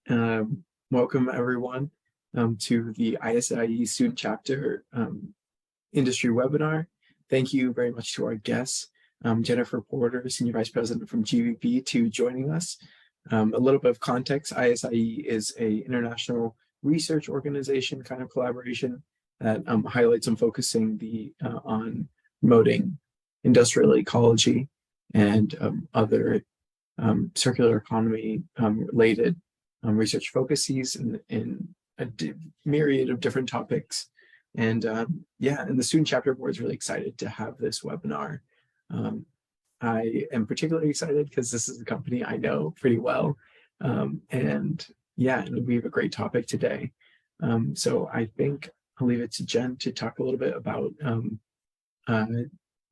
Welcome everyone to the ISIE Student Chapter Industry Webinar. Thank you very much to our guests, Jennifer Porter, Senior Vice President from GVB, to joining us. A little bit of context: ISIE is an international research organization kind of collaboration that highlights and focusing on promoting industrial ecology and other circular economy related research focuses in a myriad of different topics. And and the Student Chapter Board is really excited to have this webinar. I am particularly excited because this is a company I know pretty well. And we have a great topic today. So I think I'll leave it to Jen to talk a little bit about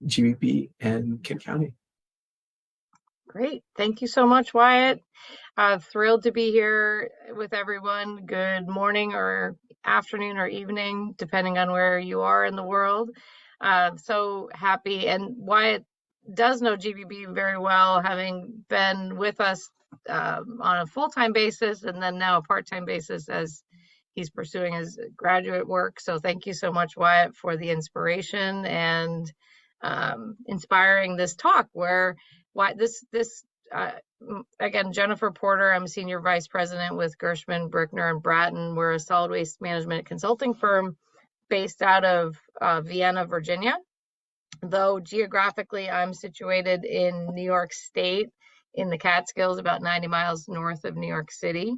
GVB and Kent County. Great. Thank you so much, Wyatt. Thrilled to be here with everyone. Good morning or afternoon or evening, depending on where you are in the world. So happy. And Wyatt does know GVB very well, having been with us on a full-time basis and then now a part-time basis as he's pursuing his graduate work. So thank you so much, Wyatt, for the inspiration and inspiring this talk again, Jennifer Porter, I'm Senior Vice President with Gershman, Brickner, and Bratton. We're a solid waste management consulting firm based out of Vienna, Virginia. Though geographically, I'm situated in New York State, in the Catskills, about 90 miles north of New York City.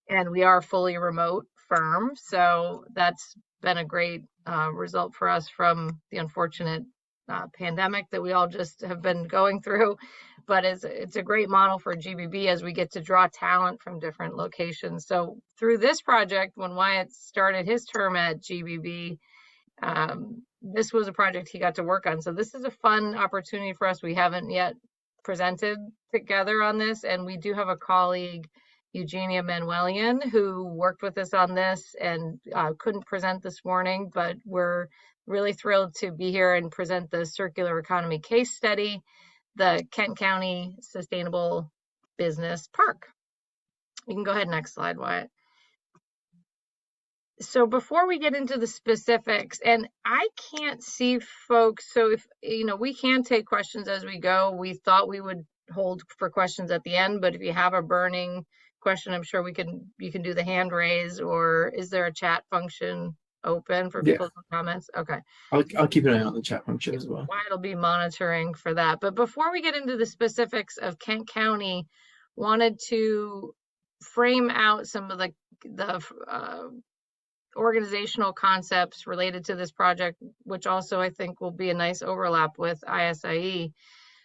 And we are a fully remote firm. So that's been a great result for us from the unfortunate pandemic that we all just have been going through. But it's a great model for GVB as we get to draw talent from different locations. So through this project, when Wyatt started his term at GVB, this was a project he got to work on. So this is a fun opportunity for us. We haven't yet presented together on this, and we do have a colleague, Eugenia Manuelian, who worked with us on this and couldn't present this morning, but we're really thrilled to be here and present the circular economy case study, the Kent County Sustainable Business Park. You can go ahead, next slide, Wyatt. So before we get into the specifics, and I can't see folks, so if, we can take questions as we go. We thought we would hold for questions at the end, but if you have a burning question, I'm sure you can do the hand raise, or is there a chat function open for people's comments? Okay. I'll keep an eye on the chat function as well. Wyatt'll be monitoring for that. But before we get into the specifics of Kent County, wanted to frame out some of the organizational concepts related to this project, which also I think will be a nice overlap with ISIE.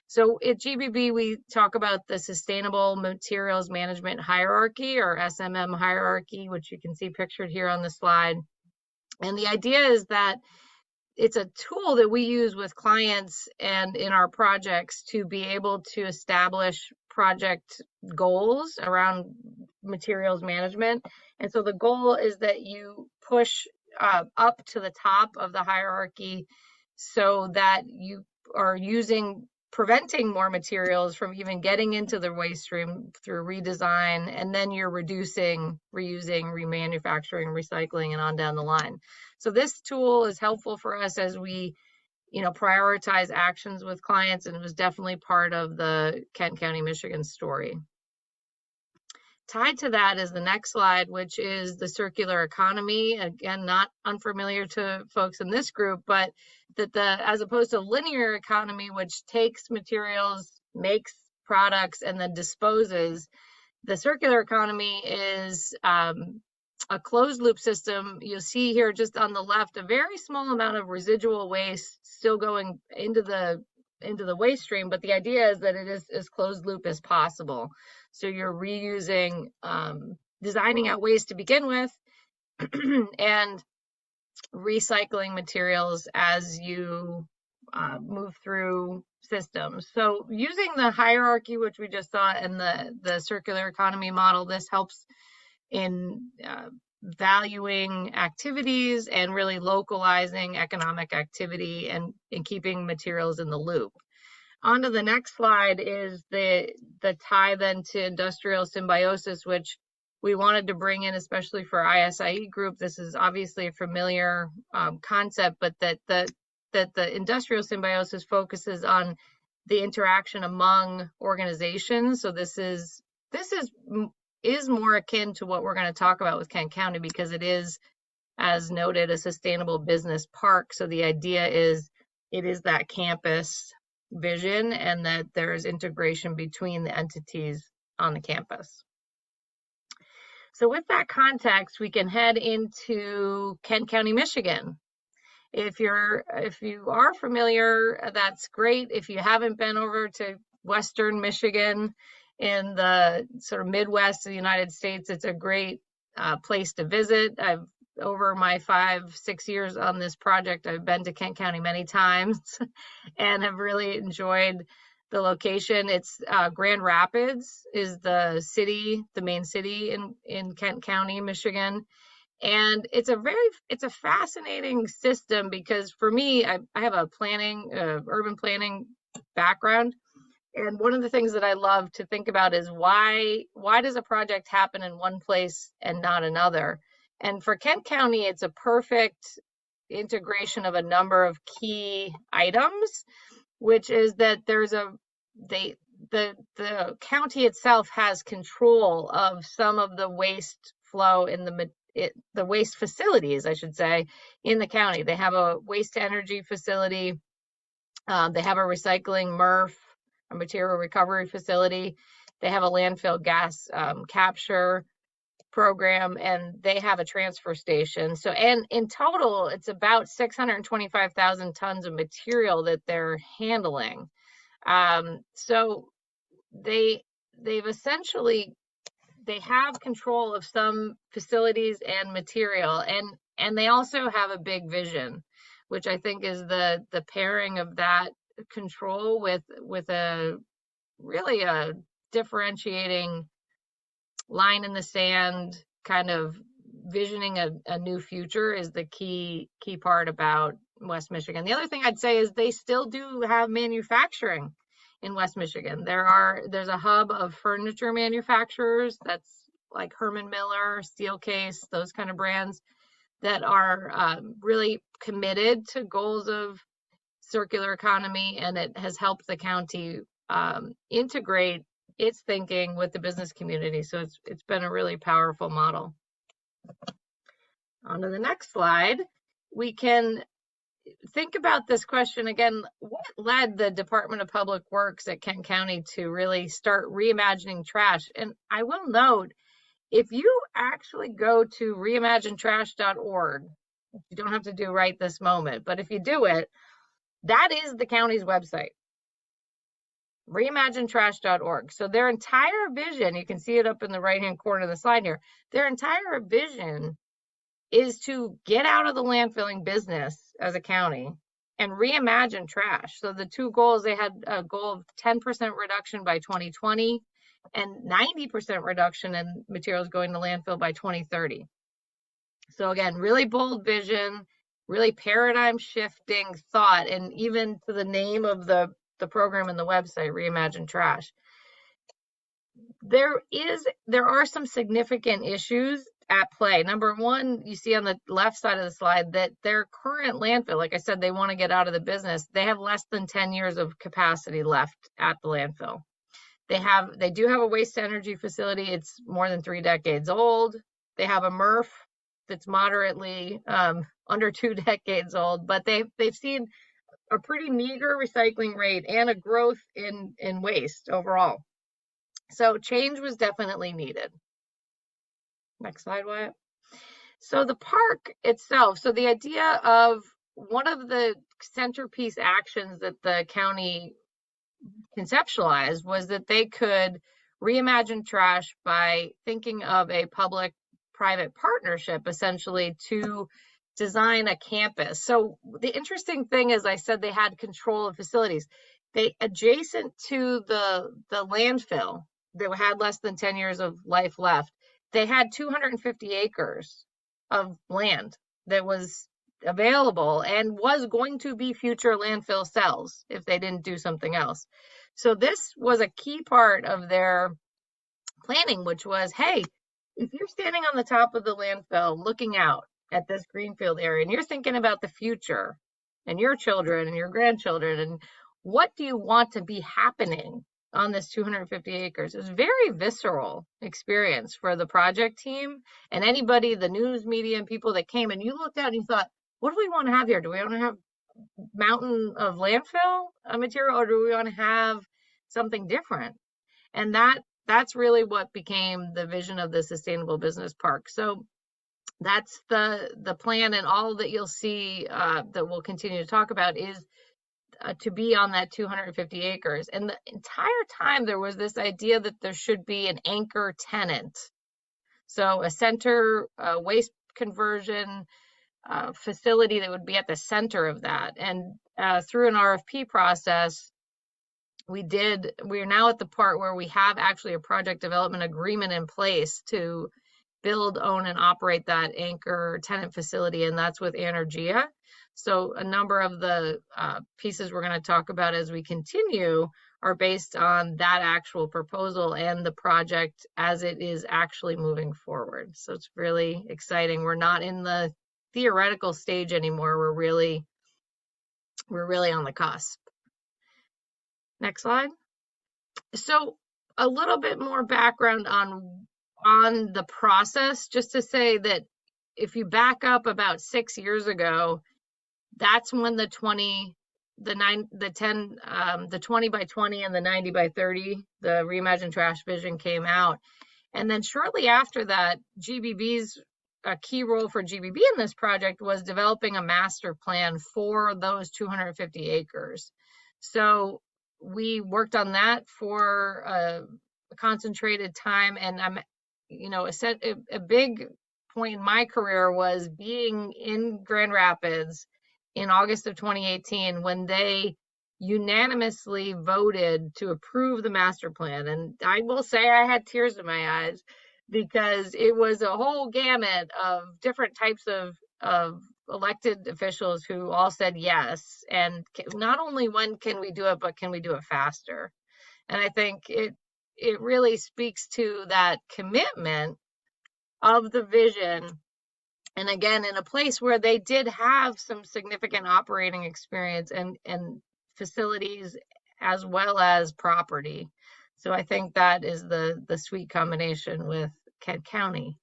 So at GVB, we talk about the Sustainable Materials Management Hierarchy, or SMM hierarchy, which you can see pictured here on the slide. And the idea is that it's a tool that we use with clients and in our projects to be able to establish project goals around materials management. And so the goal is that you push up to the top of the hierarchy so that you are preventing more materials from even getting into the waste stream through redesign, and then you're reducing, reusing, remanufacturing, recycling, and on down the line. So this tool is helpful for us as we, prioritize actions with clients, and it was definitely part of the Kent County, Michigan story. Tied to that is the next slide, which is the circular economy. Again, not unfamiliar to folks in this group, but that as opposed to linear economy, which takes materials, makes products, and then disposes, the circular economy is a closed loop system. You'll see here just on the left, a very small amount of residual waste still going into the waste stream, but the idea is that it is as closed loop as possible. So you're reusing, designing out waste to begin with, and recycling materials as you move through systems. So using the hierarchy, which we just saw in the circular economy model, this helps in valuing activities and really localizing economic activity and keeping materials in the loop. On to the next slide is the tie then to industrial symbiosis, which we wanted to bring in, especially for ISIE group, this is obviously a familiar concept, but that the industrial symbiosis focuses on the interaction among organizations. So this is more akin to what we're going to talk about with Kent County, because it is, as noted, a sustainable business park. So the idea is it is that campus vision, and that there's integration between the entities on the campus. So with that context, we can head into Kent County, Michigan. If you are familiar, that's great. If you haven't been over to Western Michigan in the sort of Midwest of the United States, it's a great place to visit. Over my 5-6 years on this project, I've been to Kent County many times and have really enjoyed the location. It's Grand Rapids is the main city in Kent County, Michigan. And it's a fascinating system, because for me, I have a urban planning background. And one of the things that I love to think about is why does a project happen in one place and not another? And for Kent County, it's a perfect integration of a number of key items, which is that the county itself has control of some of the waste flow in the waste facilities, I should say, in the county. They have a waste to energy facility. They have a recycling MRF, a material recovery facility. They have a landfill gas capture program, and they have a transfer station. So, and in total, it's about 625,000 tons of material that they're handling. So they've essentially, they have control of some facilities and material, and they also have a big vision, which I think is the pairing of that control with a really a differentiating line in the sand kind of visioning a new future is the key part about West Michigan. The other thing I'd say is they still do have manufacturing in West Michigan. There's a hub of furniture manufacturers that's like Herman Miller, Steelcase, those kind of brands that are really committed to goals of circular economy, and it has helped the county integrate its thinking with the business community. So it's been a really powerful model. On to the next slide, we can think about this question again. What led the Department of Public Works at Kent County to really start reimagining trash? And I will note, if you actually go to reimaginetrash.org, you don't have to do right this moment, but if you do it, that is the county's website, reimaginetrash.org. So their entire vision, you can see it up in the right-hand corner of the slide here, their entire vision is to get out of the landfilling business as a county and reimagine trash. So the two goals, they had a goal of 10% reduction by 2020 and 90% reduction in materials going to landfill by 2030. So again, really bold vision, really paradigm shifting thought, and even to the name of the program and the website, Reimagine Trash. There are some significant issues at play. Number one, you see on the left side of the slide that their current landfill, like I said, they want to get out of the business. They have less than 10 years of capacity left at the landfill. They do have a waste to energy facility. It's more than 3 decades old. They have a MRF that's moderately under 2 decades old, but they've seen a pretty meager recycling rate and a growth in waste overall. So change was definitely needed. Next slide, Wyatt. So the park itself, so the idea of one of the centerpiece actions that the county conceptualized was that they could reimagine trash by thinking of a public-private partnership, essentially, to design a campus. So the interesting thing is, I said they had control of facilities. They, adjacent to the landfill, that had less than 10 years of life left, they had 250 acres of land that was available and was going to be future landfill cells if they didn't do something else. So this was a key part of their planning, which was, hey, if you're standing on the top of the landfill looking out at this greenfield area and you're thinking about the future and your children and your grandchildren and what do you want to be happening on this 250 acres, it was a very visceral experience for the project team and anybody, the news media and people that came, and you looked out and you thought, what do we want to have here? Do we want to have mountain of landfill material, or do we want to have something different? And that's really what became the vision of the sustainable business park. So that's the plan, and all that you'll see that we'll continue to talk about is to be on that 250 acres. And the entire time there was this idea that there should be an anchor tenant. So a center waste conversion facility that would be at the center of that. And through an RFP process, we're now at the part where we have actually a project development agreement in place to build, own, and operate that anchor tenant facility, and that's with Energia. So a number of the pieces we're going to talk about as we continue are based on that actual proposal and the project as it is actually moving forward. So it's really exciting. We're not in the theoretical stage anymore. We're really on the cusp. Next slide. So a little bit more background on the process, just to say that if you back up about 6 years ago, that's when the 20 by 20 and the 90 by 30, the Reimagine Trash Vision came out. And then shortly after that, a key role for GBB in this project was developing a master plan for those 250 acres. So we worked on that for a concentrated time, and a big point in my career was being in Grand Rapids in August of 2018 when they unanimously voted to approve the master plan. And I will say I had tears in my eyes because it was a whole gamut of different types of elected officials who all said yes. And not only when can we do it, but can we do it faster? And I think it really speaks to that commitment of the vision. And again, in a place where they did have some significant operating experience and facilities as well as property. So I think that is the sweet combination with Kent County.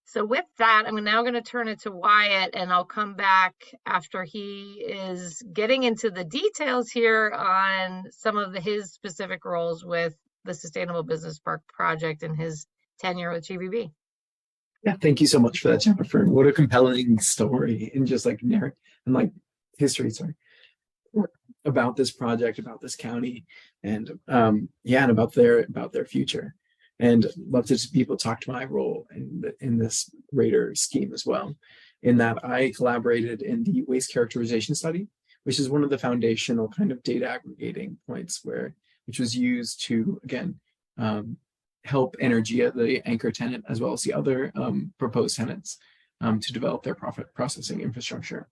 So with that, I'm now going to turn it to Wyatt, and I'll come back after he is getting into the details here on some of his specific roles with the Sustainable Business Park project and his tenure with GBB. Yeah, thank you so much for that, Jennifer. What a compelling story and just like narrative and like history, sorry, about this project, about this county, and and about their future. And love to just be able to talk to my role in this greater scheme as well. In that I collaborated in the waste characterization study, which is one of the foundational kind of data aggregating points which was used to, again, help Energia, the anchor tenant, as well as the other proposed tenants to develop their profit processing infrastructure.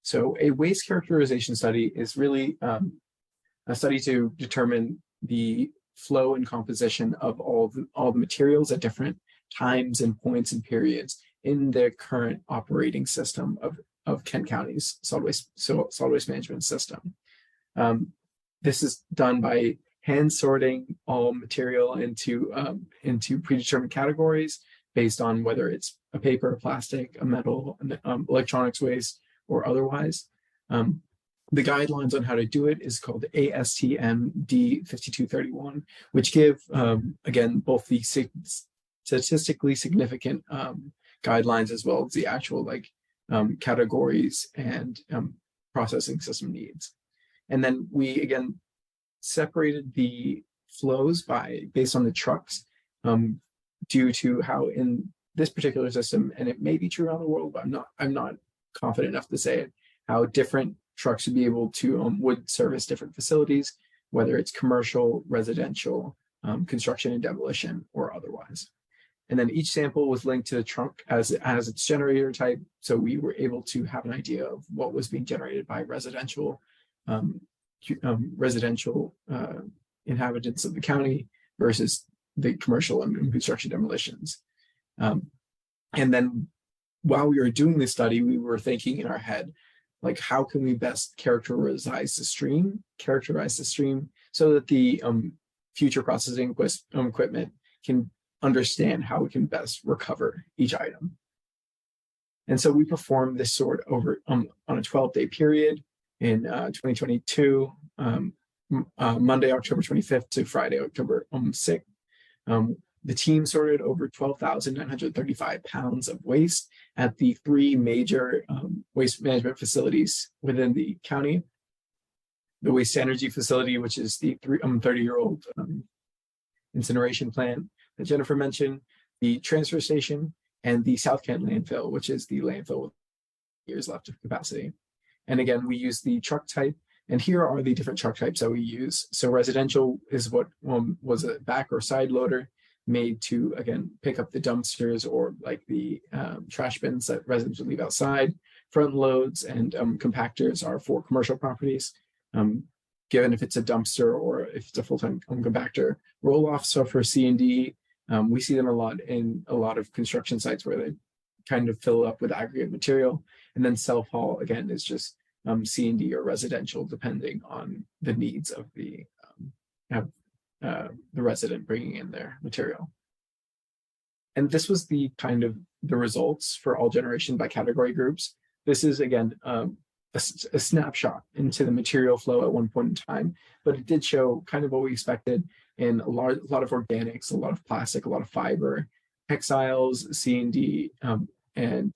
So a waste characterization study is really a study to determine the flow and composition of all the materials at different times and points and periods in the current operating system of Kent County's solid waste management system. This is done by hand sorting all material into predetermined categories based on whether it's a paper, plastic, a metal, electronics waste, or otherwise. The guidelines on how to do it is called ASTM D5231, which give, again, both the statistically significant guidelines as well as the actual categories and processing system needs. And then we, again, separated the flows based on the trucks due to how in this particular system, and it may be true around the world, but I'm not confident enough to say it, how different trucks should be able to would service different facilities, whether it's commercial, residential, construction and demolition, or otherwise. And then each sample was linked to the truck as its generator type, so we were able to have an idea of what was being generated by residential inhabitants of the county versus the commercial and construction demolitions. And then while we were doing this study, we were thinking in our head, like, how can we best characterize the stream so that the future processing equipment can understand how we can best recover each item. And so we performed this sort over on a 12-day period in 2022, Monday, October 25th to Friday, October 6th. The team sorted over 12,935 pounds of waste at the 3 major waste management facilities within the county. The waste energy facility, which is the 30-year-old incineration plant that Jennifer mentioned, the transfer station, and the South Kent landfill, which is the landfill with years left of capacity. And again, we use the truck type. And here are the different truck types that we use. So residential is what was a back or side loader made to, again, pick up the dumpsters or like the trash bins that residents would leave outside. Front loads and compactors are for commercial properties, given if it's a dumpster or if it's a full-time compactor. Roll-offs are for C&D. We see them a lot in a lot of construction sites where they kind of fill up with aggregate material. And then self-haul, again, is just C&D or residential, depending on the needs of the resident bringing in their material. And this was the kind of the results for all generation by category groups. This is, again, a snapshot into the material flow at one point in time, but it did show kind of what we expected in a lot of organics, a lot of plastic, a lot of fiber, textiles, C&D, and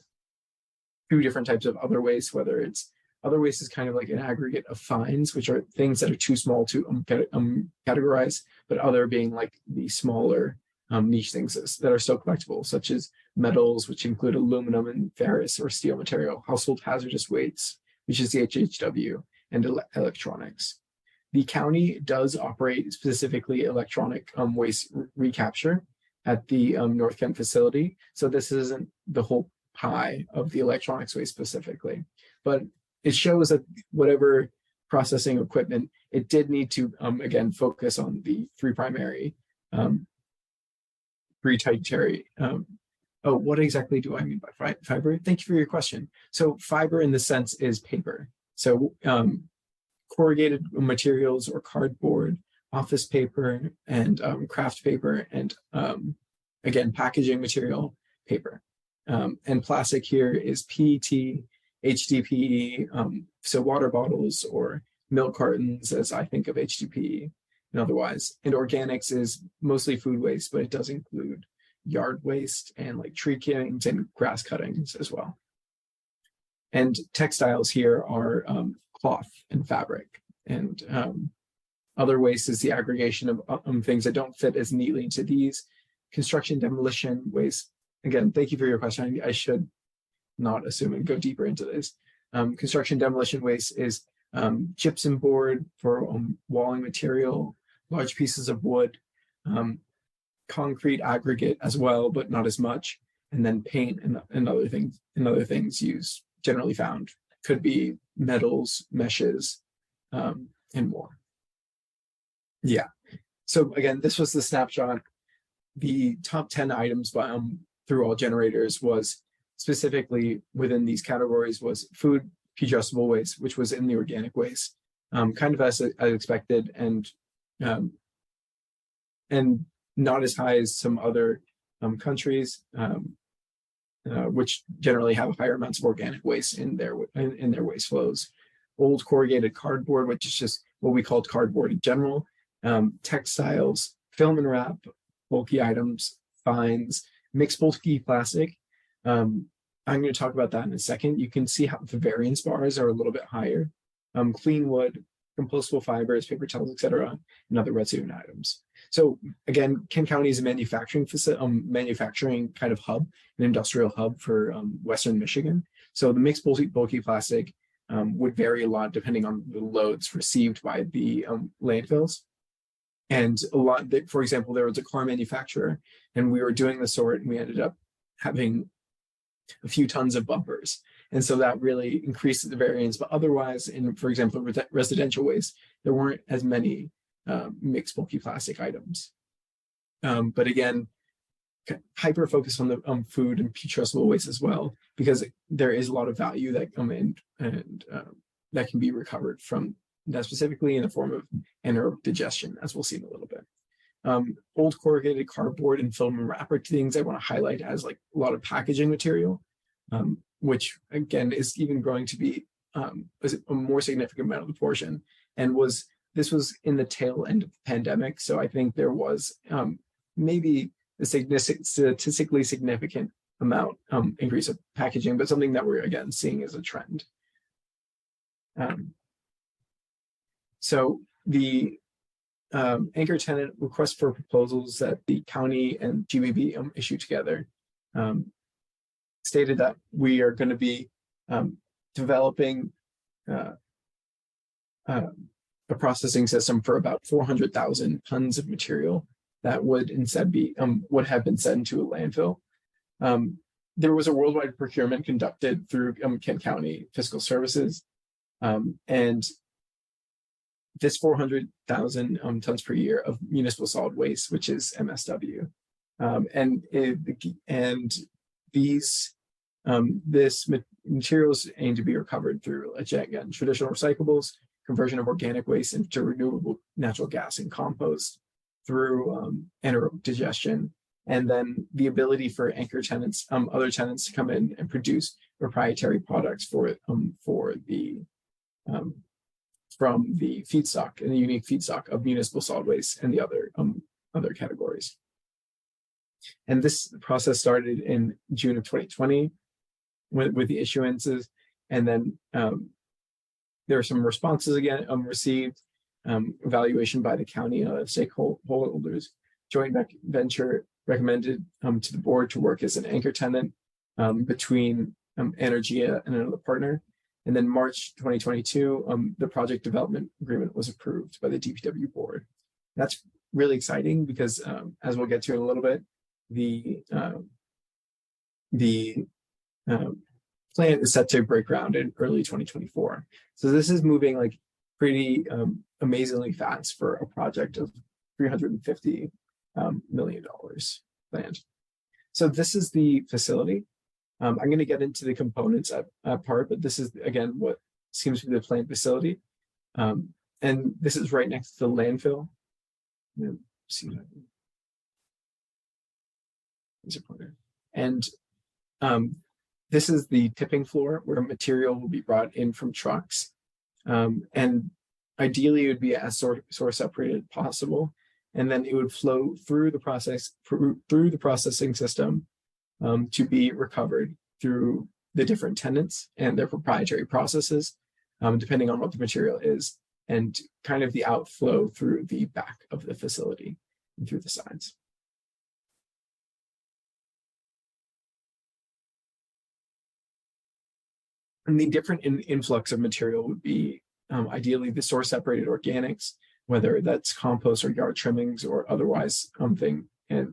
2 different types of other waste, whether it's other waste is kind of like an aggregate of fines, which are things that are too small to categorize, but other being like the smaller niche things that are still collectible, such as metals, which include aluminum and ferrous or steel material, household hazardous wastes, which is the HHW, and electronics. The county does operate specifically electronic waste recapture at the North Kent facility. So this isn't the whole pie of the electronics waste specifically, but it shows that whatever processing equipment, it did need to, again, focus on the 3 primary, 3 tertiary. Oh, what exactly do I mean by fiber? Thank you for your question. So fiber in the sense is paper. So corrugated materials or cardboard, office paper, and craft paper, and again, packaging material, paper. And plastic here is PET, HDPE, so water bottles or milk cartons, as I think of HDPE and otherwise. And organics is mostly food waste, but it does include yard waste and like tree cuttings and grass cuttings as well. And textiles here are cloth and fabric. And other waste is the aggregation of things that don't fit as neatly into these. Construction demolition waste. Again, thank you for your question. I should not assume and go deeper into this. Construction demolition waste is gypsum board for walling material, large pieces of wood, concrete aggregate as well, but not as much, and then paint and other things used, generally found. Could be metals, meshes, and more. Yeah. So again, this was the snapshot. The top 10 items through all generators was specifically within these categories was food digestible waste, which was in the organic waste, kind of as expected, and not as high as some other countries, which generally have higher amounts of organic waste in their waste flows. Old corrugated cardboard, which is just what we called cardboard in general, textiles, film and wrap, bulky items, fines, mixed bulky plastic. I'm going to talk about that in a second. You can see how the variance bars are a little bit higher. Clean wood, compostable fibers, paper towels, etc., and other residue items. So again, Kent County is a manufacturing kind of hub, an industrial hub for Western Michigan. So the mixed bulky plastic would vary a lot depending on the loads received by the landfills. And a lot, for example, there was a car manufacturer, and we were doing the sort, and we ended up having a few tons of bumpers. And so that really increases the variance. But otherwise, for example, residential waste, there weren't as many mixed bulky plastic items. But again, hyper focus on the food and putrescible waste as well, because there is a lot of value that that can be recovered from that, specifically in the form of anaerobic digestion, as we'll see in a little bit. Old corrugated cardboard and film and wrapper things I want to highlight as like a lot of packaging material, which again is even growing to be a more significant amount of the portion, and this was in the tail end of the pandemic. So I think there was maybe a statistically significant amount increase of packaging, but something that we're again seeing as a trend. So the anchor tenant request for proposals that the county and GBB issued together stated that we are going to be developing a processing system for about 400,000 tons of material that would instead be would have been sent to a landfill. There was a worldwide procurement conducted through Kent County Fiscal Services, and this 400,000 tons per year of municipal solid waste, which is MSW, this materials aim to be recovered through, again, traditional recyclables, conversion of organic waste into renewable natural gas and compost through anaerobic digestion, and then the ability for anchor tenants, other tenants, to come in and produce proprietary products from the feedstock and the unique feedstock of municipal solid waste and the other categories. And this process started in June of 2020 with the issuances, and then there were some responses again received, evaluation by the county stakeholders. Joint venture recommended to the board to work as an anchor tenant between Energia and another partner. And then March 2022, the project development agreement was approved by the DPW board. That's really exciting because, as we'll get to in a little bit, the plant is set to break ground in early 2024. So this is moving like pretty amazingly fast for a project of $350 million planned. So this is the facility. I'm going to get into the components part, but this is, again, what seems to be the plant facility. And this is right next to the landfill. See that. And this is the tipping floor where material will be brought in from trucks. And ideally, it would be as source separated as possible. And then it would flow through the processing system to be recovered through the different tenants and their proprietary processes, depending on what the material is, and kind of the outflow through the back of the facility and through the sides. And the different influx of material would be ideally the source separated organics, whether that's compost or yard trimmings or otherwise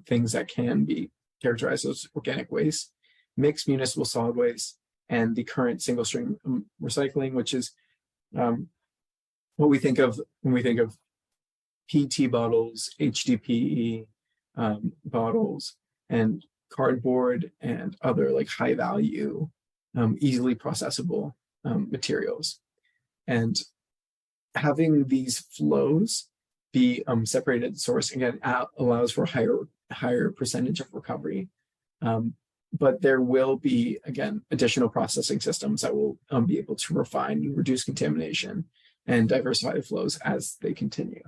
things that can be characterized as organic waste, mixed municipal solid waste, and the current single stream recycling, which is what we think of when we think of PET bottles, HDPE bottles, and cardboard and other like high value, easily processable materials. And having these flows be separated at source, again, allows for higher percentage of recovery. But there will be, again, additional processing systems that will be able to refine and reduce contamination and diversify the flows as they continue.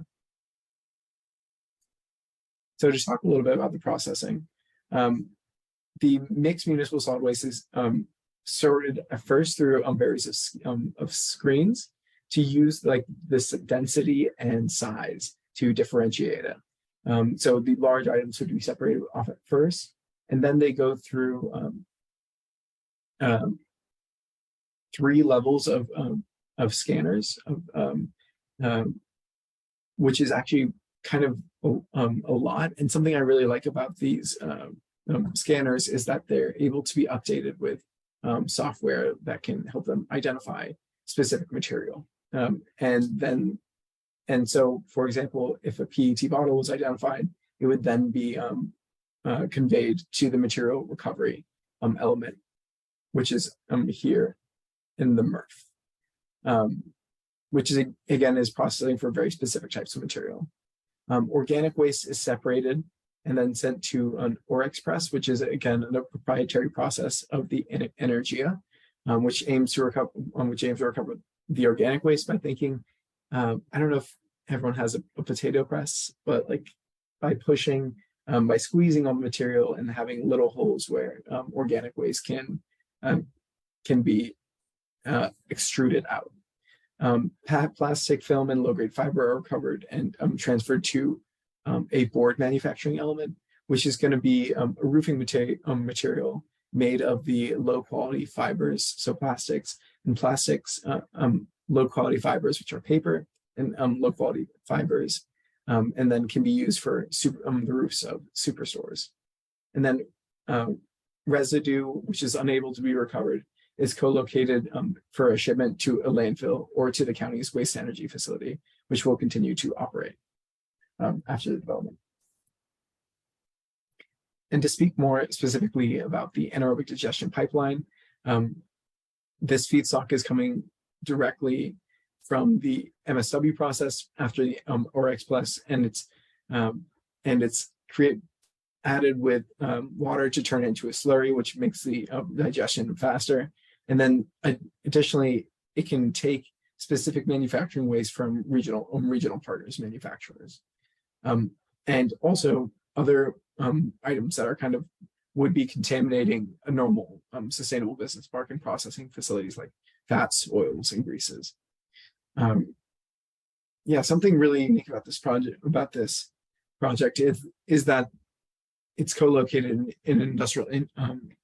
So to talk a little bit about the processing, the mixed municipal solid waste is sorted at first through various of screens to use like this density and size to differentiate it. So the large items would be separated off at first, and then they go through 3 levels of scanners, which is actually kind of a lot. And something I really like about these scanners is that they're able to be updated with software that can help them identify specific material. And so, for example, if a PET bottle was identified, it would then be conveyed to the material recovery element, which is here in the MRF, which is again is processing for very specific types of material. Organic waste is separated and then sent to an Orex press, which is again a proprietary process of the Energia, which aims to recover the organic waste by thinking. I don't know if everyone has a potato press, but like by pushing, by squeezing on the material and having little holes where organic waste can be extruded out. Plastic film and low-grade fiber are recovered and transferred to a board manufacturing element, which is going to be a roofing material made of the low-quality fibers, so plastics, low-quality fibers, which are paper, and low-quality fibers, and then can be used for the roofs of superstores. And then residue, which is unable to be recovered, is co-located for a shipment to a landfill or to the county's waste energy facility, which will continue to operate after the development. And to speak more specifically about the anaerobic digestion pipeline, this feedstock is coming directly from the MSW process after the Orex Plus, and it's added with water to turn into a slurry, which makes the digestion faster. And then additionally, it can take specific manufacturing waste from regional partners, manufacturers, and also other items that are would be contaminating a normal sustainable business park and processing facilities like fats, oils, and greases. Yeah, something really unique about this project is that it's co-located in an industrial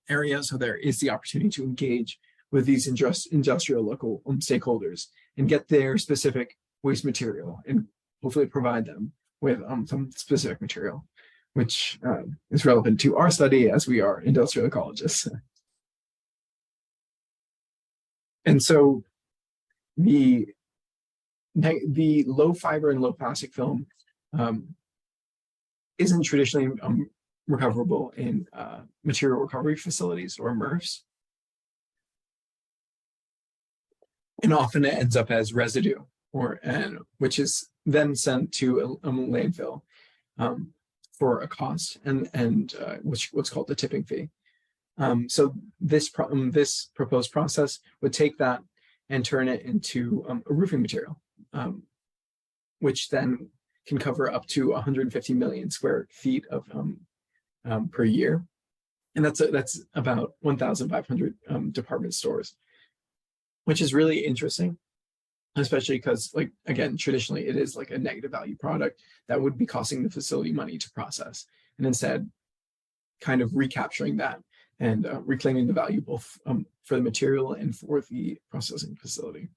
area, so there is the opportunity to engage with these industrial local stakeholders and get their specific waste material and hopefully provide them with some specific material, which is relevant to our study as we are industrial ecologists. And so the low fiber and low plastic film isn't traditionally recoverable in material recovery facilities or MRFs. And often it ends up as residue, which is then sent to a landfill for a cost and what's called the tipping fee. So this proposed process would take that and turn it into a roofing material, which then can cover up to 150 million square feet of per year, and that's about 1,500 department stores, which is really interesting, especially because, like, again, traditionally it is like a negative value product that would be costing the facility money to process, and instead kind of recapturing that and reclaiming the value both for the material and for the processing facility.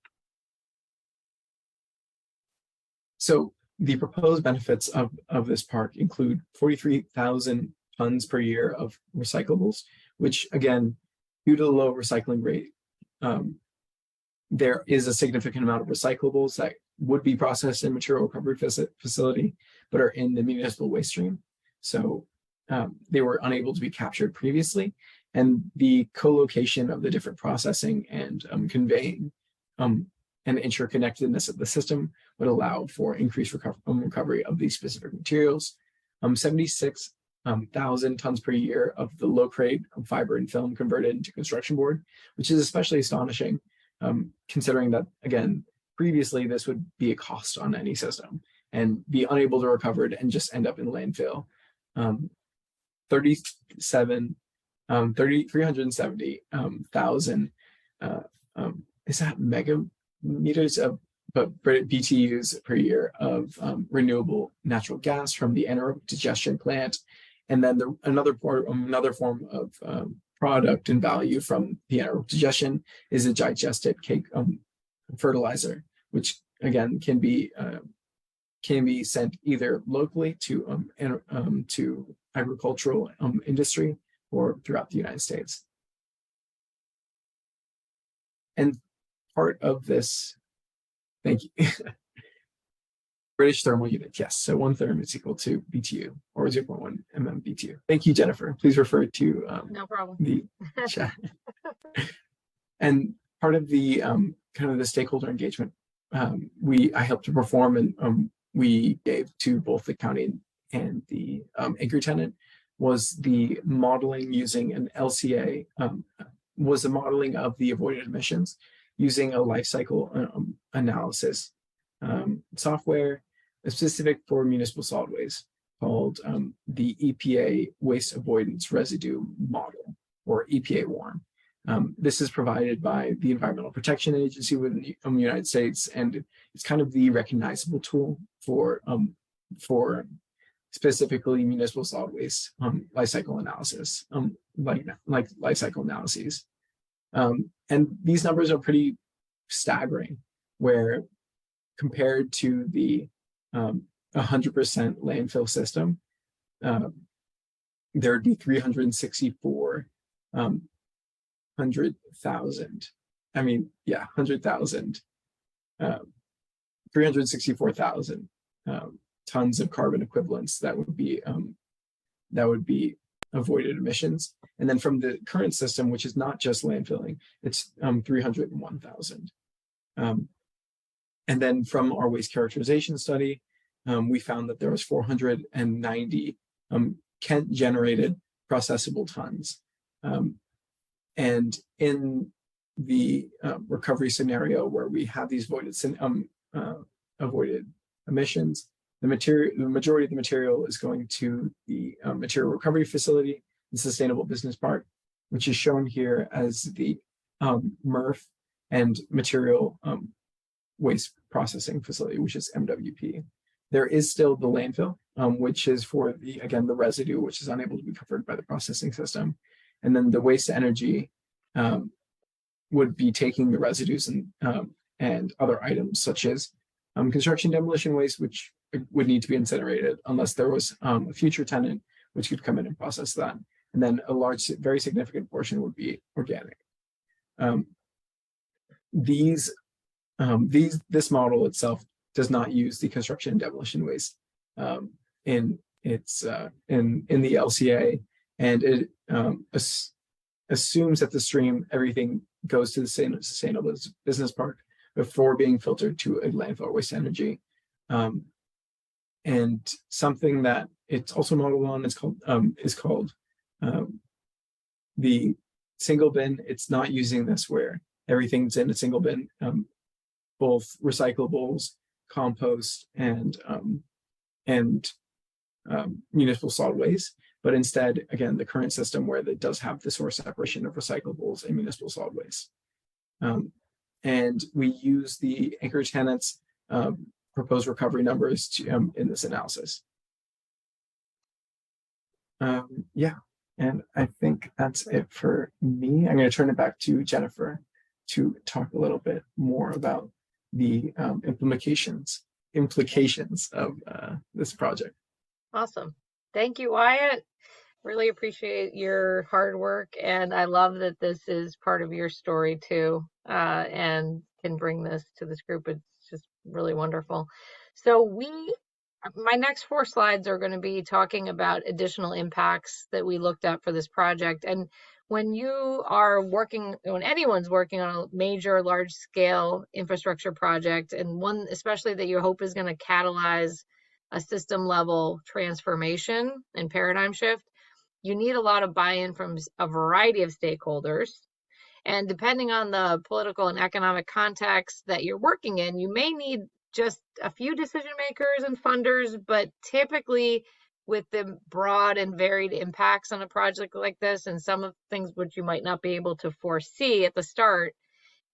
So the proposed benefits of this park include 43,000 tons per year of recyclables, which again, due to the low recycling rate, there is a significant amount of recyclables that would be processed in material recovery facility, but are in the municipal waste stream. So they were unable to be captured previously, and the co-location of the different processing and conveying and interconnectedness of the system would allow for increased recovery of these specific materials. 76,000 tons per year of the low-grade fiber and film converted into construction board, which is especially astonishing, considering that, again, previously this would be a cost on any system and be unable to recover it and just end up in landfill. 370,000 is that megameters of BTUs per year of renewable natural gas from the anaerobic digestion plant, and then another form of product and value from the anaerobic digestion is a digested cake fertilizer, which again can be sent either locally to agricultural industry or throughout the United States. And part of this, thank you. British thermal unit, yes. So 1 therm is equal to BTU, or 0.1 BTU. Thank you, Jennifer. Please refer to No problem. the chat. And part of the kind of the stakeholder engagement I helped to perform, and we gave to both the county and the anchor tenant, was the modeling using an LCA, was the modeling of the avoided emissions using a life cycle analysis software specific for municipal solid waste called the EPA Waste Avoidance Residue Model, or EPA WARM. This is provided by the Environmental Protection Agency within the United States, and it's kind of the recognizable tool for specifically municipal solid waste life cycle analysis, like life cycle analyses. And these numbers are pretty staggering, where compared to the 100% landfill system, there would be 364,000. I mean, yeah, 100,000, 364,000 tons of carbon equivalents that would be avoided emissions. And then from the current system, which is not just landfilling, it's 301,000. And then from our waste characterization study, we found that there was 490 Kent-generated processable tons. And in the recovery scenario where we have these avoided emissions, the majority of the material is going to the material recovery facility, the Sustainable Business Park, which is shown here as the MRF and material waste processing facility, which is MWP. There is still the landfill, which is for the residue, which is unable to be covered by the processing system. And then the waste to energy would be taking the residues and other items such as construction demolition waste, which would need to be incinerated unless there was a future tenant which could come in and process that. And then a large, very significant portion would be organic. This model itself does not use the construction and demolition waste in the LCA, and it assumes that the stream, everything goes to the Sustainable Business Park before being filtered to a landfill waste energy. And something that it's also modeled on is called the single bin. It's not using this where everything's in a single bin, both recyclables, compost, and municipal solid waste, but instead, again, the current system where it does have the source separation of recyclables and municipal solid waste. And we use the anchor tenants proposed recovery numbers to, in this analysis. Yeah, and I think that's it for me. I'm going to turn it back to Jennifer to talk a little bit more about the implications of this project. Awesome. Thank you, Wyatt. Really appreciate your hard work, and I love that this is part of your story too, and can bring this to this group. It's just really wonderful. So my next 4 slides are going to be talking about additional impacts that we looked at for this project. And when anyone's working on a major large scale infrastructure project, and one especially that you hope is going to catalyze a system level transformation and paradigm shift, you need a lot of buy-in from a variety of stakeholders. And depending on the political and economic context that you're working in, you may need just a few decision makers and funders, but typically with the broad and varied impacts on a project like this, and some of things which you might not be able to foresee at the start,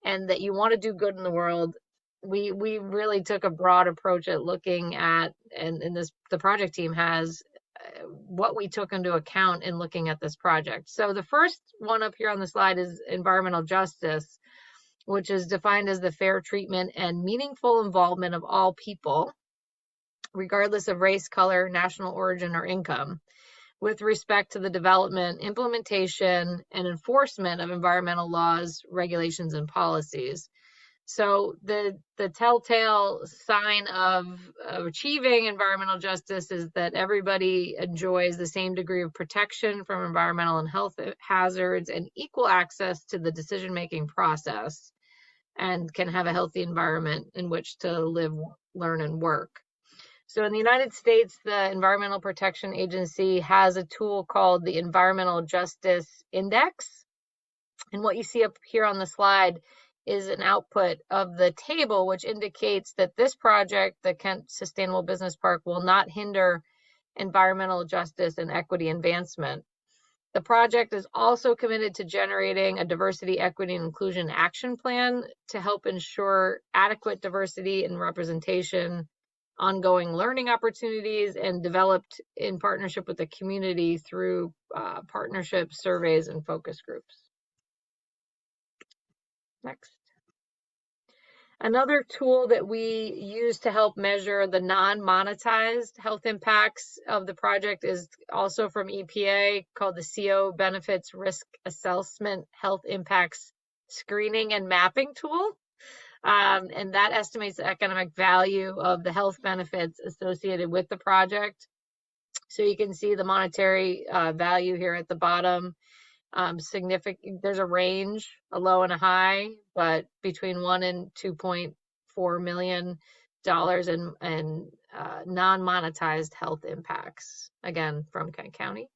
and that you want to do good in the world, we really took a broad approach at looking at, and the project team has, what we took into account in looking at this project. So the first one up here on the slide is environmental justice, which is defined as the fair treatment and meaningful involvement of all people, regardless of race, color, national origin, or income, with respect to the development, implementation, and enforcement of environmental laws, regulations, and policies. So the telltale sign of achieving environmental justice is that everybody enjoys the same degree of protection from environmental and health hazards and equal access to the decision-making process, and can have a healthy environment in which to live, learn, and work. So in the United States, the Environmental Protection Agency has a tool called the Environmental Justice Index. And what you see up here on the slide is an output of the table, which indicates that this project, the Kent Sustainable Business Park, will not hinder environmental justice and equity advancement. The project is also committed to generating a diversity, equity, and inclusion action plan to help ensure adequate diversity and representation, ongoing learning opportunities, and developed in partnership with the community through partnerships, surveys, and focus groups. Next. Another tool that we use to help measure the non-monetized health impacts of the project is also from EPA, called the CO Benefits Risk Assessment Health Impacts Screening and Mapping Tool. And that estimates the economic value of the health benefits associated with the project. So you can see the monetary value here at the bottom. Significant, there's a range, a low and a high, but between $1 and $2.4 million and non-monetized health impacts, again, from Kent County.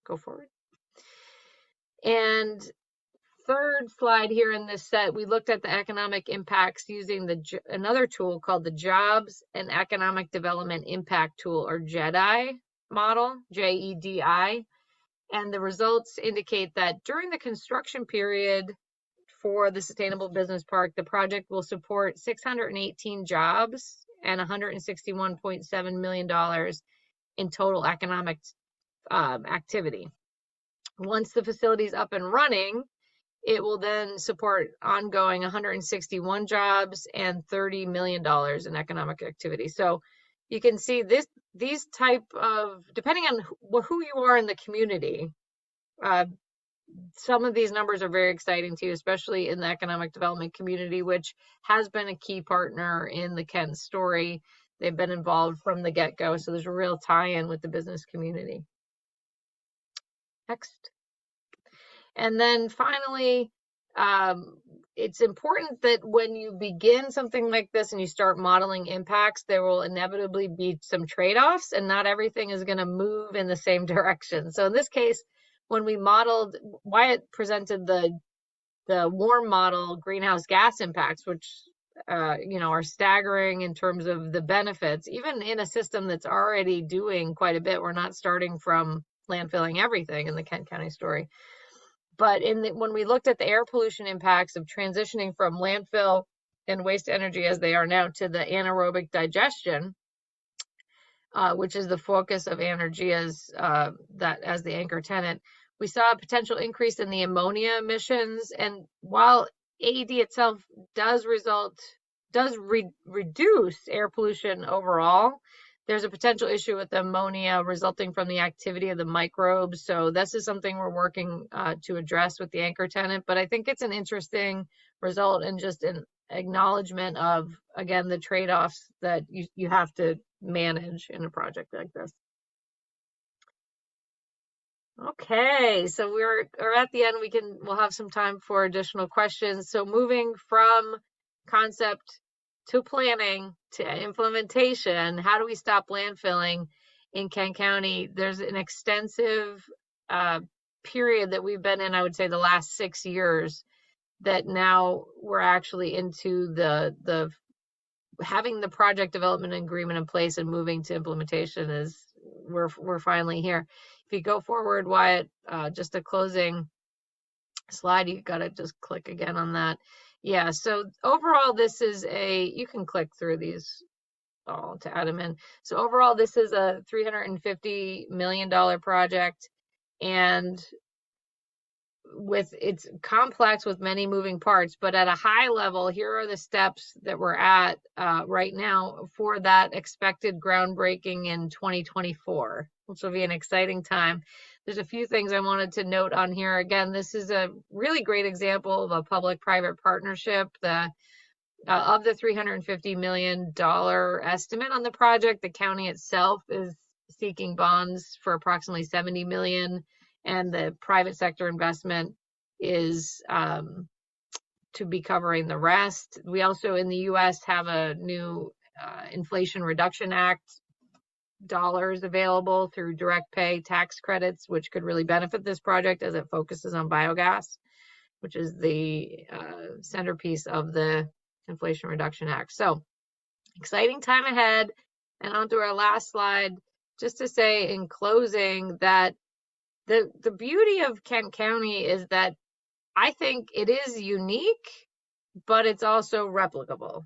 Go forward. And third slide here in this set, we looked at the economic impacts using another tool called the Jobs and Economic Development Impact Tool, or JEDI model, JEDI. And the results indicate that during the construction period for the Sustainable Business Park, the project will support 618 jobs and $161.7 million in total economic activity. Once the facility is up and running, it will then support ongoing 161 jobs and $30 million in economic activity. So you can see these type of, depending on who you are in the community, some of these numbers are very exciting to you, especially in the economic development community, which has been a key partner in the Kent story. They've been involved from the get-go, so there's a real tie-in with the business community. Next. And then finally, it's important that when you begin something like this and you start modeling impacts, there will inevitably be some trade-offs, and not everything is going to move in the same direction. So in this case, when we modeled, Wyatt presented the warm model greenhouse gas impacts, which are staggering in terms of the benefits, even in a system that's already doing quite a bit. We're not starting from landfilling everything in the Kent County story. But when we looked at the air pollution impacts of transitioning from landfill and waste energy as they are now to the anaerobic digestion, which is the focus of Anaergia's that as the anchor tenant, we saw a potential increase in the ammonia emissions. And while AED itself does reduce air pollution overall, there's a potential issue with the ammonia resulting from the activity of the microbes. So this is something we're working to address with the anchor tenant. But I think it's an interesting result and just an acknowledgement of, again, the trade-offs that you have to manage in a project like this. Okay, so we're at the end. We'll have some time for additional questions. So moving from concept to planning to implementation, how do we stop landfilling in Kent County? There's an extensive period that we've been in, I would say the last 6 years, that now we're actually into the having the project development agreement in place and moving to implementation. Is we're finally here. If you go forward, Wyatt, just a closing slide, you got to just click again on that. Yeah, so overall, this is you can click through these all to add them in. So overall, this is a $350 million project, and it's complex with many moving parts, but at a high level, here are the steps that we're at right now for that expected groundbreaking in 2024, which will be an exciting time. there's a few things I wanted to note on here. Again, this is a really great example of a public-private partnership. Of the $350 million estimate on the project, the county itself is seeking bonds for approximately $70 million, and the private sector investment is to be covering the rest. We also in the US have a new Inflation Reduction Act dollars available through direct pay tax credits, which could really benefit this project as it focuses on biogas, which is the centerpiece of the Inflation Reduction Act. So exciting time ahead. And on to our last slide, just to say in closing that the beauty of Kent County is that I think it is unique, but it's also replicable.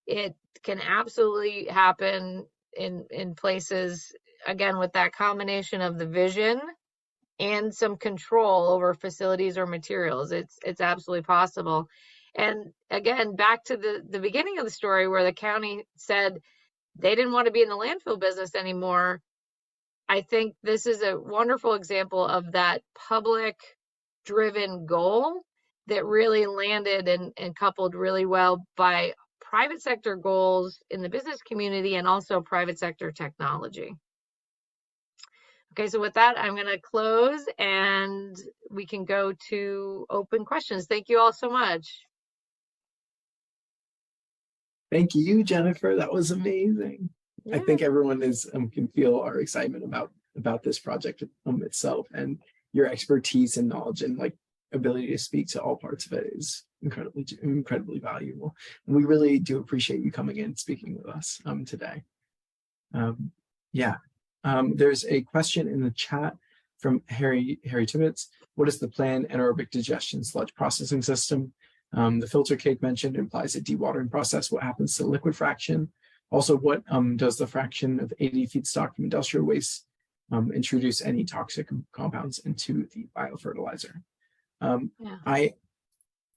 It can absolutely happen in places, again, with that combination of the vision and some control over facilities or materials. It's absolutely possible. And again, back to the beginning of the story where the county said they didn't want to be in the landfill business anymore. I think this is a wonderful example of that public driven goal that really landed and coupled really well by private sector goals in the business community and also private sector technology. Okay, so with that, I'm going to close and we can go to open questions. Thank you all so much. Thank you, Jennifer. That was amazing. Yeah. I think everyone can feel our excitement about this project itself, and your expertise and knowledge and like ability to speak to all parts of it is incredibly valuable. And we really do appreciate you coming in and speaking with us today. There's a question in the chat from Harry Tibbetts. What is the planned anaerobic digestion sludge processing system? The filter cake mentioned implies a dewatering process. What happens to liquid fraction? Also, what does the fraction of 80 feedstock from industrial waste introduce any toxic compounds into the biofertilizer? I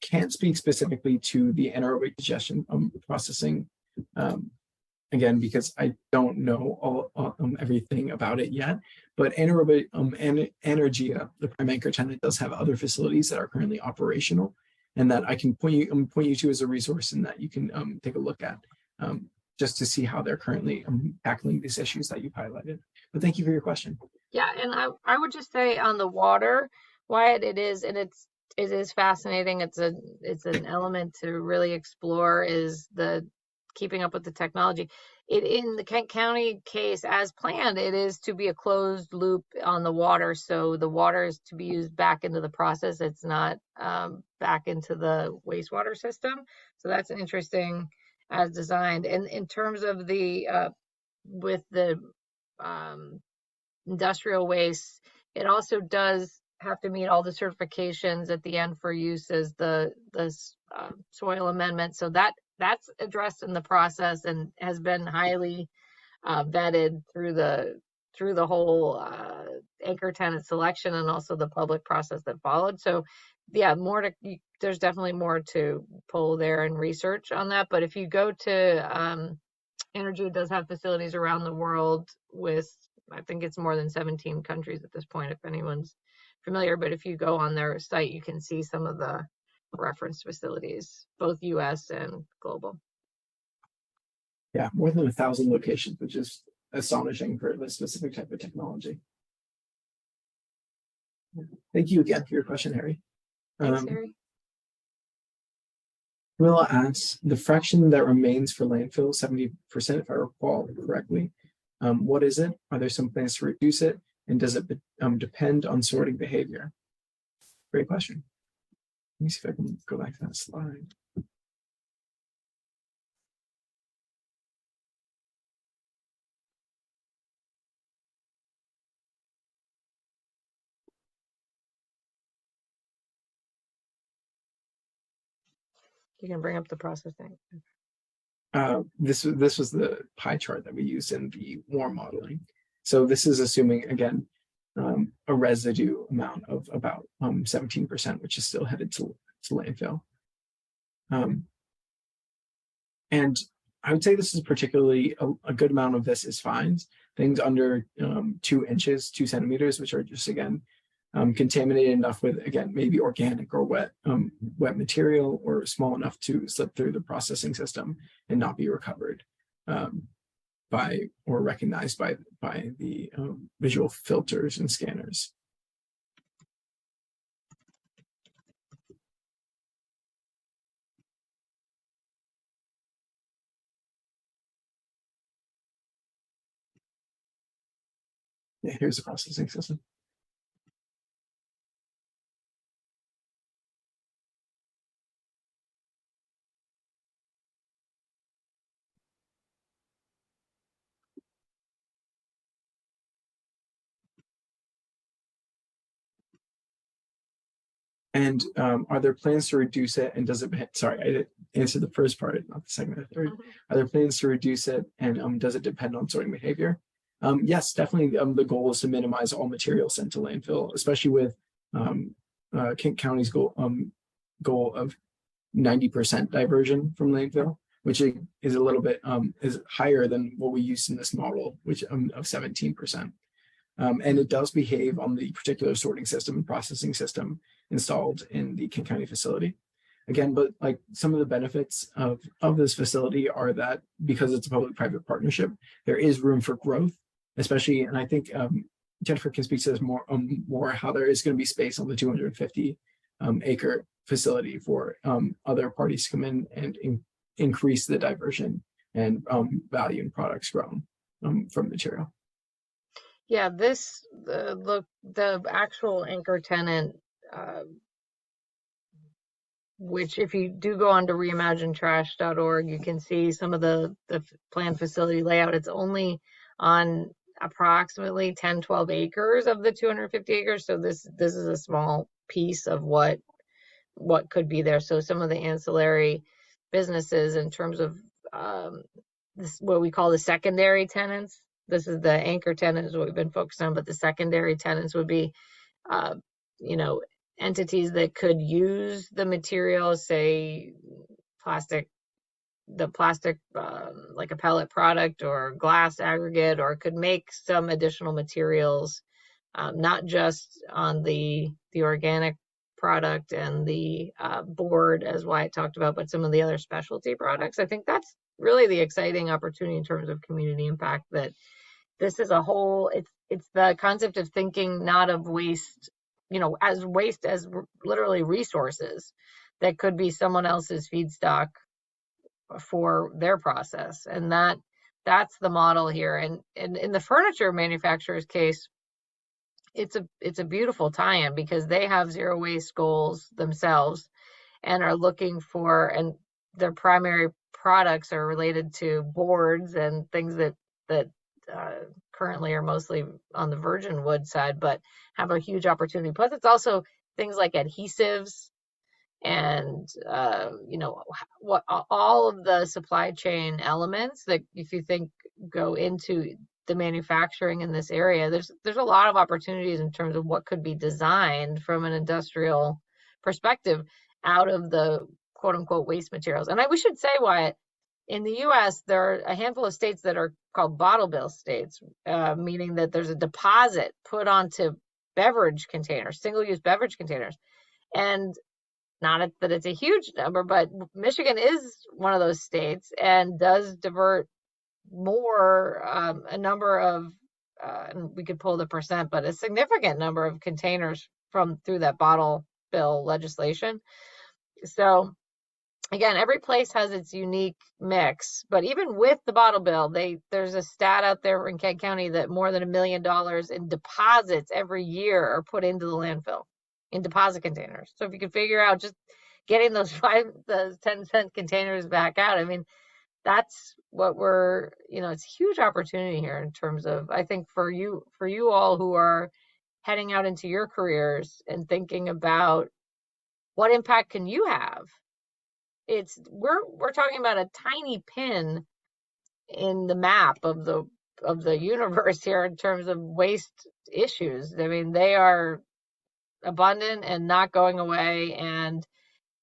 can't speak specifically to the anaerobic digestion processing, again, because I don't know everything about it yet. But anaerobic Energia, the prime anchor tenant, does have other facilities that are currently operational, and that I can point you to as a resource, and that you can take a look at just to see how they're currently tackling these issues that you've highlighted. But thank you for your question. Yeah, and I would just say on the water, Wyatt, it is fascinating. It's an element to really explore, is the keeping up with the technology. In the Kent County case, as planned, it is to be a closed loop on the water. So the water is to be used back into the process. It's not back into the wastewater system. So that's interesting as designed. And in terms of the with the industrial waste, it also does have to meet all the certifications at the end for use as the soil amendment. So that's addressed in the process and has been highly vetted through the whole anchor tenant selection and also the public process that followed. So yeah, there's definitely more to pull there and research on that. But if you go to Energy, does have facilities around the world with, I think it's more than 17 countries at this point, if anyone's familiar. But if you go on their site, you can see some of the reference facilities, both US and global. Yeah, more than 1,000 locations, which is astonishing for this specific type of technology. Thank you again for your question, Harry. Thanks, Harry. Willa asks, the fraction that remains for landfill, 70%, if I recall correctly, what is it? Are there some plans to reduce it? And does it depend on sorting behavior? Great question. Let me see if I can go back to that slide. You can bring up the processing. This was the pie chart that we used in the WARM modeling. So this is assuming, again, a residue amount of about 17%, which is still headed to landfill. And I would say this is particularly a good amount of this is fines, things under 2 inches, 2 centimeters, which are just, again, contaminated enough with, again, maybe organic or wet material, or small enough to slip through the processing system and not be recovered by or recognized by the visual filters and scanners. Yeah, here's the processing system. And are there plans to reduce it? And does it, sorry, I didn't answer the first part, not the second or third. Are there plans to reduce it? And does it depend on sorting behavior? Yes, definitely. The goal is to minimize all materials sent to landfill, especially with Kent County's goal of 90% diversion from landfill, which is a little bit is higher than what we used in this model, which of 17%. And it does behave on the particular sorting system and processing system installed in the Kent County facility. Again, but like some of the benefits of this facility are that because it's a public-private partnership, there is room for growth, especially, and I think Jennifer can speak to this more how there is going to be space on the 250 acre facility for other parties to come in and increase the diversion and value in products grown from material. Yeah, the actual anchor tenant, which if you do go on to reimaginetrash.org, you can see some of the planned facility layout. It's only on approximately 10, 12 acres of the 250 acres. So this is a small piece of what could be there. So some of the ancillary businesses in terms of this, what we call the secondary tenants. This is the anchor tenant is what we've been focused on, but the secondary tenants would be, entities that could use the materials, say plastic, like a pellet product or glass aggregate, or could make some additional materials, not just on the organic product and the board, as Wyatt talked about, but some of the other specialty products. I think that's really the exciting opportunity in terms of community impact, that this is a whole, it's the concept of thinking not of waste, as waste as literally resources that could be someone else's feedstock for their process. And that's the model here. And in the furniture manufacturer's case, it's a beautiful tie-in because they have zero waste goals themselves and are looking for, and their primary products are related to boards and things that currently are mostly on the virgin wood side, but have a huge opportunity. Plus, it's also things like adhesives and what all of the supply chain elements that, if you think, go into the manufacturing in this area. There's a lot of opportunities in terms of what could be designed from an industrial perspective out of the quote unquote waste materials. And we should say, Wyatt, in the US, there are a handful of states that are called bottle bill states, meaning that there's a deposit put onto beverage containers, single-use beverage containers. And not that it's a huge number, but Michigan is one of those states and does divert more, a number of, and we could pull the percent, but a significant number of containers through that bottle bill legislation. So again, every place has its unique mix, but even with the bottle bill, there's a stat out there in Kent County that more than $1 million in deposits every year are put into the landfill in deposit containers. So if you can figure out just getting those 10-cent containers back out, I mean, that's what it's a huge opportunity here in terms of, I think, for you all who are heading out into your careers and thinking about what impact can you have. We're talking about a tiny pin in the map of the universe here in terms of waste issues. I mean, they are abundant and not going away. And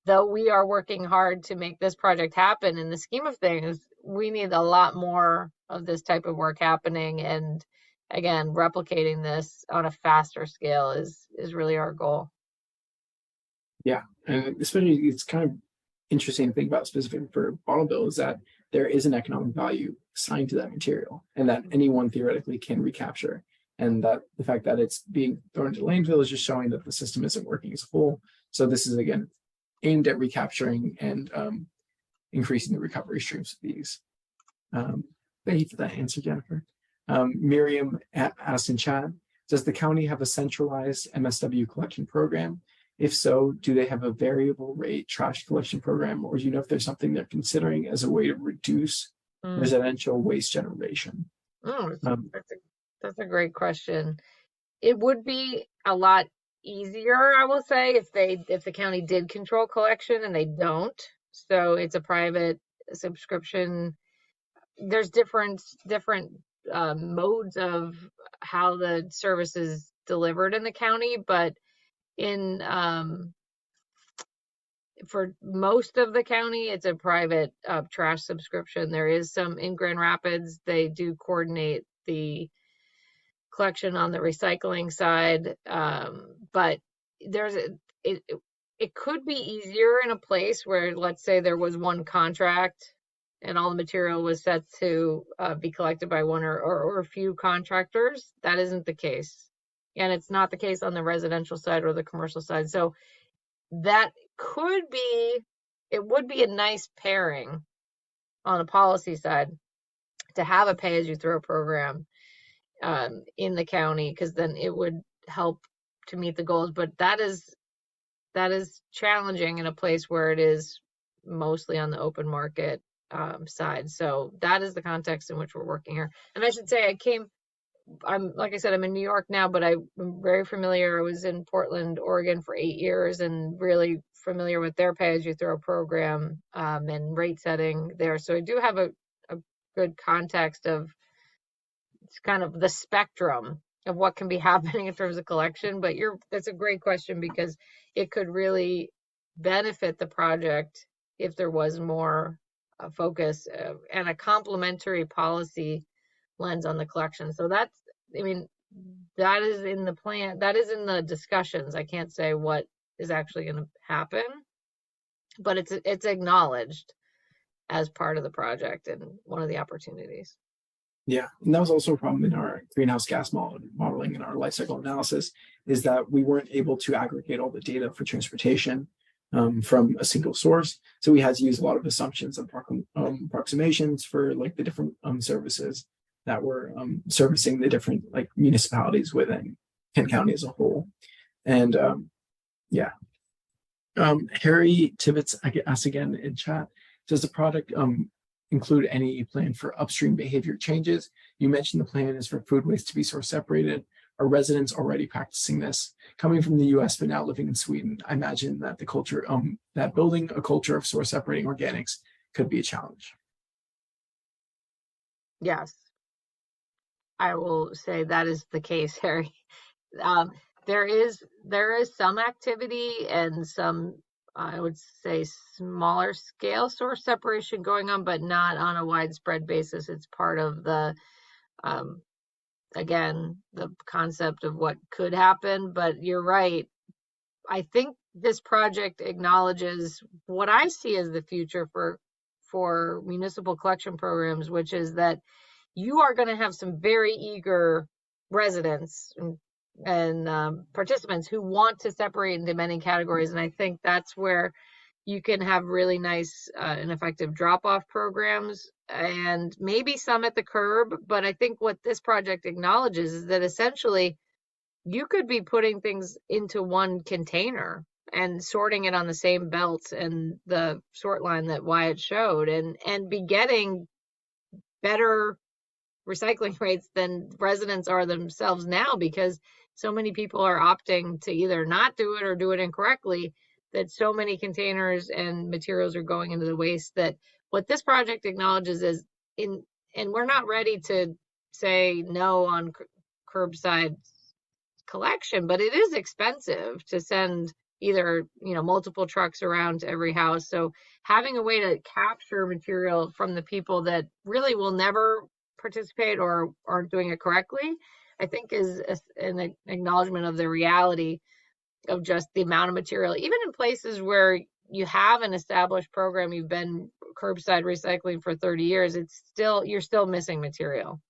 though we are working hard to make this project happen, in the scheme of things, we need a lot more of this type of work happening, and again, replicating this on a faster scale is really our goal. Yeah, and especially it's kind of interesting to think about specifically for bottle bill is that there is an economic value assigned to that material and that anyone theoretically can recapture. And that the fact that it's being thrown into landfill is just showing that the system isn't working as a whole. So this is again aimed at recapturing and increasing the recovery streams of these. Thank you for that answer, Jennifer. Miriam asked in chat, does the county have a centralized MSW collection program? If so, do they have a variable rate trash collection program, or do you know if there's something they're considering as a way to reduce residential waste generation? That's a great question. It would be a lot easier, I will say, if the county did control collection, and they don't. So it's a private subscription. There's different modes of how the service is delivered in the county, but in for most of the county, it's a private trash subscription. There is some in Grand Rapids, they do coordinate the collection on the recycling side, but it could be easier in a place where, let's say, there was one contract and all the material was set to be collected by one or a few contractors. That isn't the case, and it's not the case on the residential side or the commercial side. So that it would be a nice pairing on the policy side to have a pay-as-you-throw program in the county, because then it would help to meet the goals. But that is challenging in a place where it is mostly on the open market side. So that is the context in which we're working here. And I should say, like I said, I'm in New York now, but I'm very familiar. I was in Portland, Oregon for 8 years, and really familiar with their pay-as-you-throw program and rate setting there. So I do have a good context of it's kind of the spectrum of what can be happening in terms of collection. But that's a great question, because it could really benefit the project if there was more focus and a complementary policy lens on the collection. So that is in the plan, that is in the discussions. I can't say what is actually going to happen, but it's acknowledged as part of the project and one of the opportunities. Yeah, and that was also a problem in our greenhouse gas modeling and our life cycle analysis, is that we weren't able to aggregate all the data for transportation from a single source. So we had to use a lot of assumptions and approximations for like the different services that were servicing the different like municipalities within Kent County as a whole. And Harry Tibbetts asked again in chat, does the product include any plan for upstream behavior changes? You mentioned the plan is for food waste to be source separated. Are residents already practicing this? Coming from the US, but now living in Sweden, I imagine that the culture, that building a culture of source separating organics could be a challenge. Yes, I will say that is the case, Harry. There is some activity and some, I would say, smaller scale source separation going on, but not on a widespread basis. It's part of the, again, the concept of what could happen. But you're right. I think this project acknowledges what I see as the future for municipal collection programs, which is that you are going to have some very eager residents and participants who want to separate into many categories. And I think that's where you can have really nice and effective drop-off programs, and maybe some at the curb. But I think what this project acknowledges is that essentially you could be putting things into one container and sorting it on the same belt and the sort line that Wyatt showed, and be getting better recycling rates than residents are themselves now, because so many people are opting to either not do it or do it incorrectly, that so many containers and materials are going into the waste. That what this project acknowledges is and we're not ready to say no on curbside collection, but it is expensive to send either multiple trucks around to every house. So having a way to capture material from the people that really will never participate or aren't doing it correctly, I think is an acknowledgement of the reality of just the amount of material, even in places where you have an established program, you've been curbside recycling for 30 years, you're still missing material.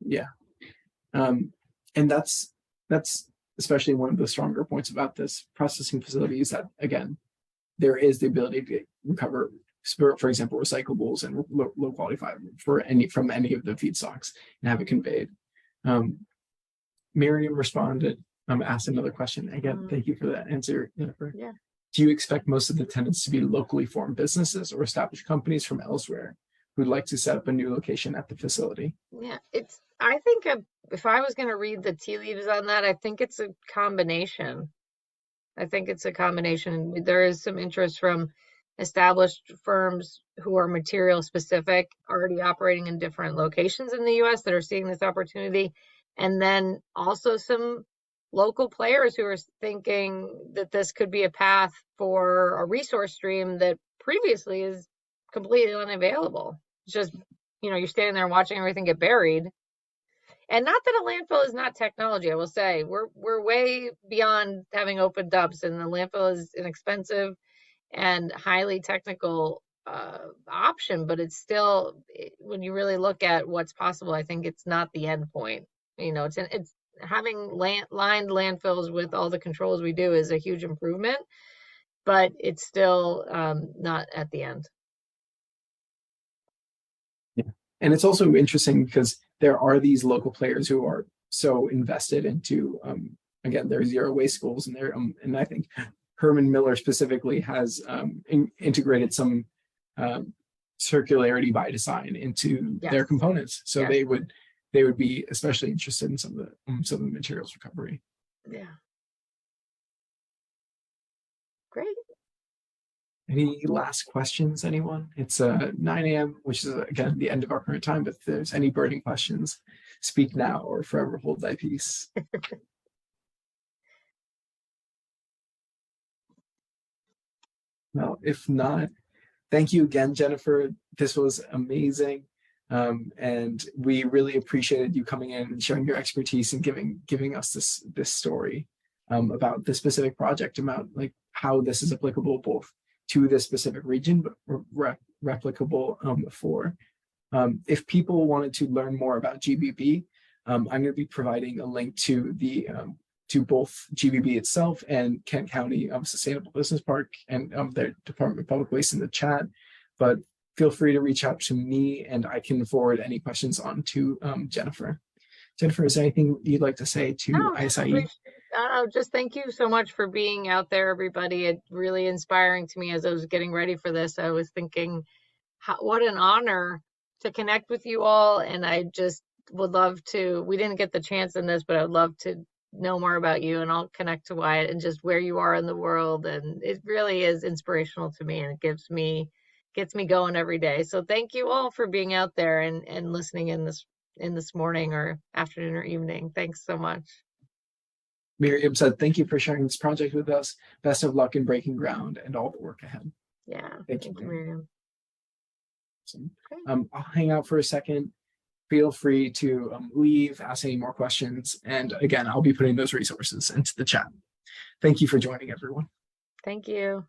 Yeah. And that's especially one of the stronger points about this processing facility is that, again, there is the ability to recover, for example, recyclables and low quality fiber from any of the feedstocks and have it conveyed. Miriam responded, asked another question. Again, thank you for that answer, Jennifer. Yeah. Do you expect most of the tenants to be locally formed businesses or established companies from elsewhere who'd like to set up a new location at the facility? Yeah, I think if I was going to read the tea leaves on that, I think it's a combination. There is some interest from established firms who are material specific, already operating in different locations in the US that are seeing this opportunity. And then also some local players who are thinking that this could be a path for a resource stream that previously is completely unavailable. It's just, you're standing there watching everything get buried. And not that a landfill is not technology, I will say. We're way beyond having open dumps, and the landfill is an expensive and highly technical option, but it's still, when you really look at what's possible, I think it's not the end point. It's having lined landfills with all the controls we do is a huge improvement, but it's still not at the end. Yeah. And it's also interesting because there are these local players who are so invested into, again, their zero waste goals, and and I think Herman Miller specifically has integrated some circularity by design into their components. So they would be especially interested in some of the materials recovery. Yeah. Great. Any last questions, anyone? It's 9 a.m., which is, again, the end of our current time, but if there's any burning questions, speak now or forever hold thy peace. Well, if not, thank you again, Jennifer. This was amazing. And we really appreciated you coming in and sharing your expertise and giving us this story about the specific project, about like how this is applicable both to this specific region, but replicable for. If people wanted to learn more about GBB, I'm going to be providing a link to to both GBB itself and Kent County Sustainable Business Park and their Department of Public Waste in the chat. But feel free to reach out to me, and I can forward any questions on to Jennifer. Jennifer, is there anything you'd like to say to ISIE? Just thank you so much for being out there, everybody. It's really inspiring to me as I was getting ready for this. I was thinking, what an honor to connect with you all. And I just would love to, we didn't get the chance in this, but I would love to know more about you, and I'll connect to Wyatt and just where you are in the world. And it really is inspirational to me, and it gets me going every day. So thank you all for being out there and listening in this morning or afternoon or evening. Thanks so much. Miriam said, thank you for sharing this project with us. Best of luck in breaking ground and all the work ahead. Yeah. Thank you, Miriam. Awesome. I'll hang out for a second. Feel free to leave, ask any more questions. And again, I'll be putting those resources into the chat. Thank you for joining, everyone. Thank you.